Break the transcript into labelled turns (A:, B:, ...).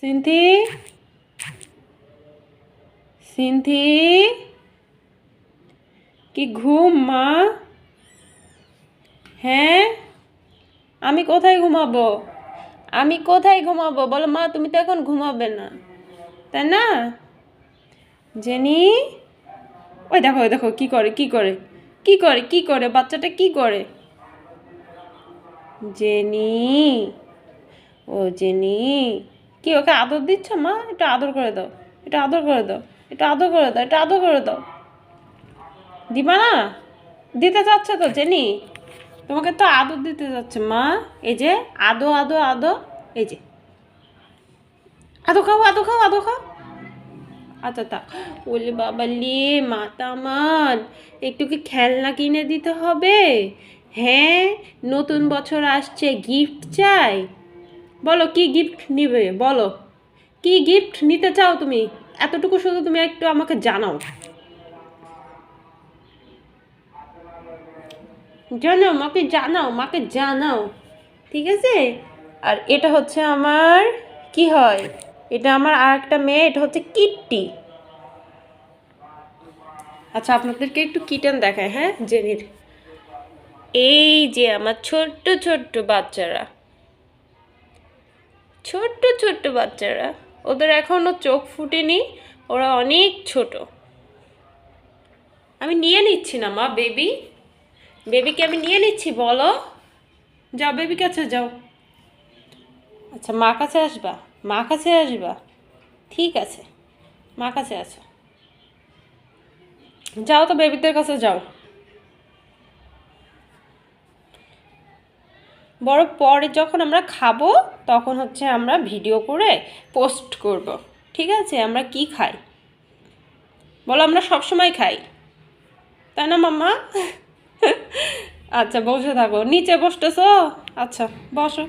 A: সিনথি, সিনথি, কি ঘুম মা? হ্যাঁ, আমি কোথায় ঘুমাবো? আমি কোথায় ঘুমাবো বলো মা? তুমি তো এখন ঘুমাবে না, তাই না? জেনি, ওই দেখো কি করে, কি করে, কি করে, কি করে, বাচ্চাটা কি করে? জেনি, ও জেনি, কি ওকে আদর দিচ্ছ মা? একটু আদর করে দাও, একটু আদর করে দাও, একটু আদর করে দাও, একটু আদর করে দাও। দিবা না? দিতে চাচ্ছ তো জেনি? তোমাকে তো আদর দিতে যাচ্ছে মা। এই যে আদো আদো আদো, এই যে আদো খাও, আদো খাও, আদো খাও। আচ্ছা তা বলি বাবা লি, মাতা মান, একটু কি খেলনা কিনে দিতে হবে? হ্যাঁ, নতুন বছর আসছে, গিফট চাই। বলো কি গিফট নিবে, বলো কি গিফট নিতে চাও তুমি? এতটুকু শুধু তুমি একটু আমাকে জানাও, জানাও মাকে, জানাও মাকে, জানাও। ঠিক আছে। আর এটা হচ্ছে আমার, কি হয়, এটা আমার আর একটা মেয়ে, এটা হচ্ছে কিট্টি। আচ্ছা আপনাদেরকে একটু কিটেন দেখায়, হ্যাঁ জেনির। এই যে আমার ছোট্ট ছোট্ট বাচ্চারা, ছোট্ট ছোট্ট বাচ্চারা, ওদের এখনো চোখ ফুটেনি, ওরা অনেক ছোট। আমি নিয়ে নিচ্ছি না মা, বেবি, বেবিকে আমি নিয়ে নিচ্ছি, বলো। যাও বেবি কাছে যাও। আচ্ছা মা কাছে আসবা, মা কাছে আসবা, ঠিক আছে, মা কাছে আছো, যাও তো বেবিদের কাছে যাও। বড় পরে যখন আমরা খাবো তখন হচ্ছে আমরা ভিডিও করে পোস্ট করব, ঠিক আছে? আমরা কি খাই বলো? আমরা সব সময় খাই, তাই না মাম্মা? আচ্ছা বসে থাকো, নিচে বসতেছো? আচ্ছা বসো।